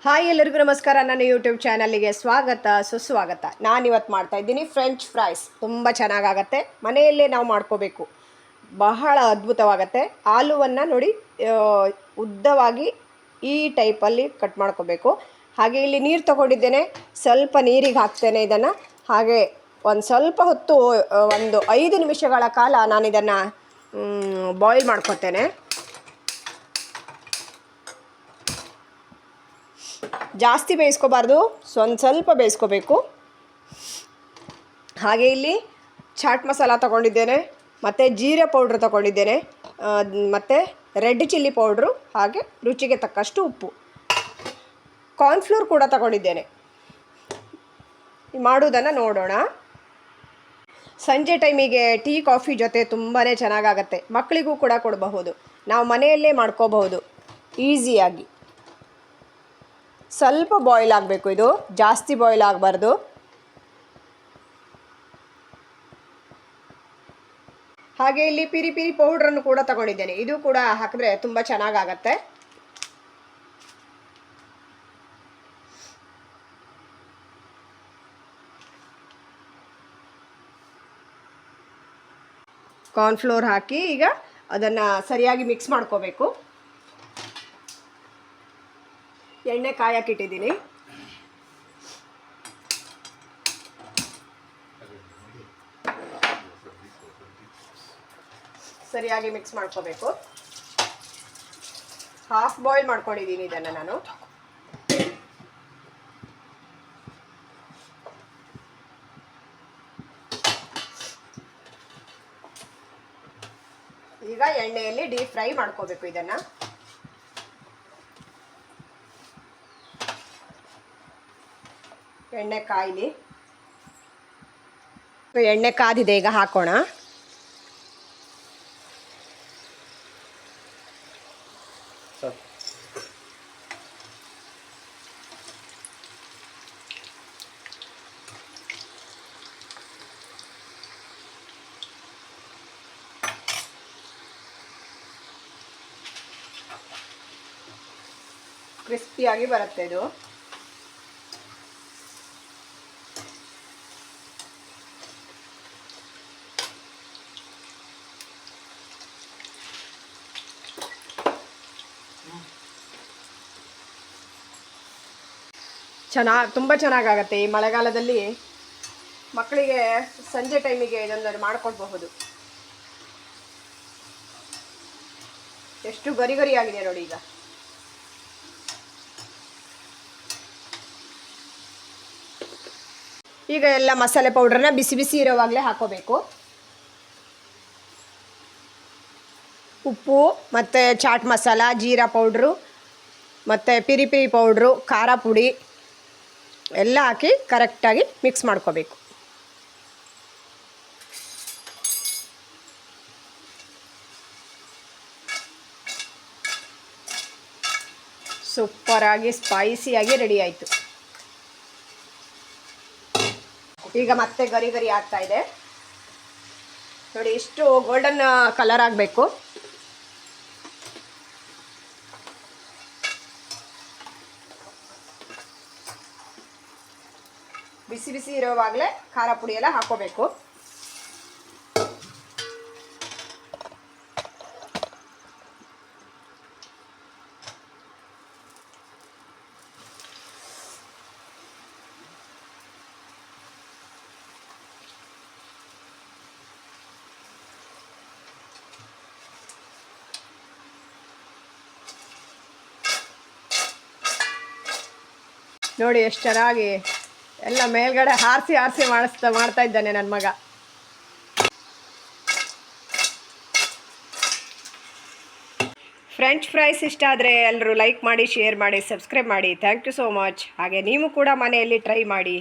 Hi ಎಲ್ಲರಿಗೂ ನಮಸ್ಕಾರ. ನನ್ನ ಯೂಟ್ಯೂಬ್ ಚಾನಲ್ಗೆ ಸ್ವಾಗತ ಸುಸ್ವಾಗತ. ನಾನಿವತ್ತು ಮಾಡ್ತಾಯಿದ್ದೀನಿ ಫ್ರೆಂಚ್ ಫ್ರೈಸ್. ತುಂಬ ಚೆನ್ನಾಗಾಗತ್ತೆ, ಮನೆಯಲ್ಲೇ ನಾವು ಮಾಡ್ಕೋಬೇಕು, ಬಹಳ ಅದ್ಭುತವಾಗತ್ತೆ. ಆಲೂವನ್ನು ನೋಡಿ ಉದ್ದವಾಗಿ ಈ ಟೈಪಲ್ಲಿ ಕಟ್ ಮಾಡ್ಕೋಬೇಕು. ಹಾಗೆ ಇಲ್ಲಿ ನೀರು ತೊಗೊಂಡಿದ್ದೇನೆ, ಸ್ವಲ್ಪ ನೀರಿಗೆ ಹಾಕ್ತೇನೆ ಇದನ್ನು. ಹಾಗೆ ಒಂದು ಸ್ವಲ್ಪ ಹೊತ್ತು, ಒಂದು 5 ನಿಮಿಷಗಳ ಕಾಲ ನಾನು ಇದನ್ನು ಬಾಯ್ಲ್ ಮಾಡ್ಕೊತೇನೆ. ಜಾಸ್ತಿ ಬೇಯಿಸ್ಕೋಬಾರ್ದು, ಸ್ವಲ್ಪ ಬೇಯಿಸ್ಕೋಬೇಕು. ಹಾಗೆ ಇಲ್ಲಿ ಚಾಟ್ ಮಸಾಲ ತೊಗೊಂಡಿದ್ದೇನೆ, ಮತ್ತು ಜೀರಾ ಪೌಡ್ರ್ ತೊಗೊಂಡಿದ್ದೇನೆ, ಮತ್ತು ರೆಡ್ ಚಿಲ್ಲಿ ಪೌಡ್ರು, ಹಾಗೆ ರುಚಿಗೆ ತಕ್ಕಷ್ಟು ಉಪ್ಪು, ಕಾರ್ನ್ಫ್ಲೋರ್ ಕೂಡ ತಗೊಂಡಿದ್ದೇನೆ. ಮಾಡುವುದನ್ನು ನೋಡೋಣ. ಸಂಜೆ ಟೈಮಿಗೆ ಟೀ ಕಾಫಿ ಜೊತೆ ತುಂಬಾ ಚೆನ್ನಾಗಾಗತ್ತೆ. ಮಕ್ಕಳಿಗೂ ಕೂಡ ಕೊಡಬಹುದು, ನಾವು ಮನೆಯಲ್ಲೇ ಮಾಡ್ಕೋಬಹುದು ಈಸಿಯಾಗಿ. ಸ್ವಲ್ಪ ಬಾಯ್ಲ್ ಆಗಬೇಕು, ಇದು ಜಾಸ್ತಿ ಬಾಯ್ಲ್ ಆಗಬಾರ್ದು. ಹಾಗೆ ಇಲ್ಲಿ ಪಿರಿ ಪಿರಿ ಪೌಡ್ರನ್ನು ಕೂಡ ತಗೊಂಡಿದ್ದೇನೆ, ಇದು ಕೂಡ ಹಾಕಿದ್ರೆ ತುಂಬ ಚೆನ್ನಾಗಾಗತ್ತೆ. ಕಾರ್ನ್ಫ್ಲೋರ್ ಹಾಕಿ ಈಗ ಅದನ್ನು ಸರಿಯಾಗಿ ಮಿಕ್ಸ್ ಮಾಡ್ಕೋಬೇಕು. ಎಣ್ಣೆ ಕಾಯಕ್ಕಿಟ್ಟಿದ್ದೀನಿ. ಸರಿಯಾಗಿ ಮಿಕ್ಸ್ ಮಾಡ್ಕೋಬೇಕು. ಹಾಫ್ ಬಾಯ್ಲ್ ಮಾಡ್ಕೊಂಡಿದ್ದೀನಿ ಇದನ್ನು ನಾನು. ಈಗ ಎಣ್ಣೆಯಲ್ಲಿ ಡೀಪ್ ಫ್ರೈ ಮಾಡ್ಕೋಬೇಕು ಇದನ್ನು. ಎಣ್ಣೆ ಕಾಯಿಲಿ. ಎಣ್ಣೆ ಕಾದಿದೆ, ಈಗ ಹಾಕೋಣ. ಕ್ರಿಸ್ಪಿಯಾಗಿ ಬರುತ್ತೆ ಇದು. ತುಂಬ ಚೆನ್ನಾಗಾಗತ್ತೆ. ಈ ಮಳೆಗಾಲದಲ್ಲಿ ಮಕ್ಕಳಿಗೆ ಸಂಜೆ ಟೈಮಿಗೆ ಇದನ್ನು ಮಾಡಿಕೊಡ್ಬಹುದು. ಎಷ್ಟು ಗರಿ ಗರಿ ಆಗಿದೆ ನೋಡಿ. ಈಗ ಎಲ್ಲ ಮಸಾಲೆ ಪೌಡ್ರನ್ನ ಬಿಸಿ ಬಿಸಿ ಇರೋವಾಗಲೇ ಹಾಕೋಬೇಕು. ಉಪ್ಪು ಮತ್ತು ಚಾಟ್ ಮಸಾಲ, ಜೀರಾ ಪೌಡ್ರು, ಮತ್ತು ಪಿರಿ ಪಿರಿ ಪೌಡ್ರು, ಖಾರ ಪುಡಿ ಎಲ್ಲ ಹಾಕಿ ಕರೆಕ್ಟಾಗಿ ಮಿಕ್ಸ್ ಮಾಡ್ಕೋಬೇಕು. ಸೂಪರಾಗಿ ಸ್ಪೈಸಿಯಾಗಿ ರೆಡಿ ಆಯಿತು. ಈಗ ಮತ್ತೆ ಗರಿ ಗರಿ ಆಗ್ತಾ ಇದೆ ನೋಡಿ. ಇಷ್ಟು ಗೋಲ್ಡನ್ ಕಲರ್ ಆಗಬೇಕು. ಬಿಸಿ ಬಿಸಿ ಇರೋವಾಗಲೇ ಖಾರ ಪುಡಿ ಎಲ್ಲ ಹಾಕೋಬೇಕು. ನೋಡಿ ಎಷ್ಟು ಚೆನ್ನಾಗಿ ಎಲ್ಲ ಮೇಲ್ಗಡೆ ಹಾರಿಸಿ ಮಾಡ್ತಾ ಇದ್ದಾನೆ ನನ್ನ ಮಗ. ಫ್ರೆಂಚ್ ಫ್ರೈಸ್ ಇಷ್ಟ ಆದರೆ ಎಲ್ಲರೂ ಲೈಕ್ ಮಾಡಿ, ಶೇರ್ ಮಾಡಿ, ಸಬ್ಸ್ಕ್ರೈಬ್ ಮಾಡಿ. Thank you so much. ಹಾಗೆ ನೀವು ಕೂಡ ಮನೆಯಲ್ಲಿ ಟ್ರೈ ಮಾಡಿ.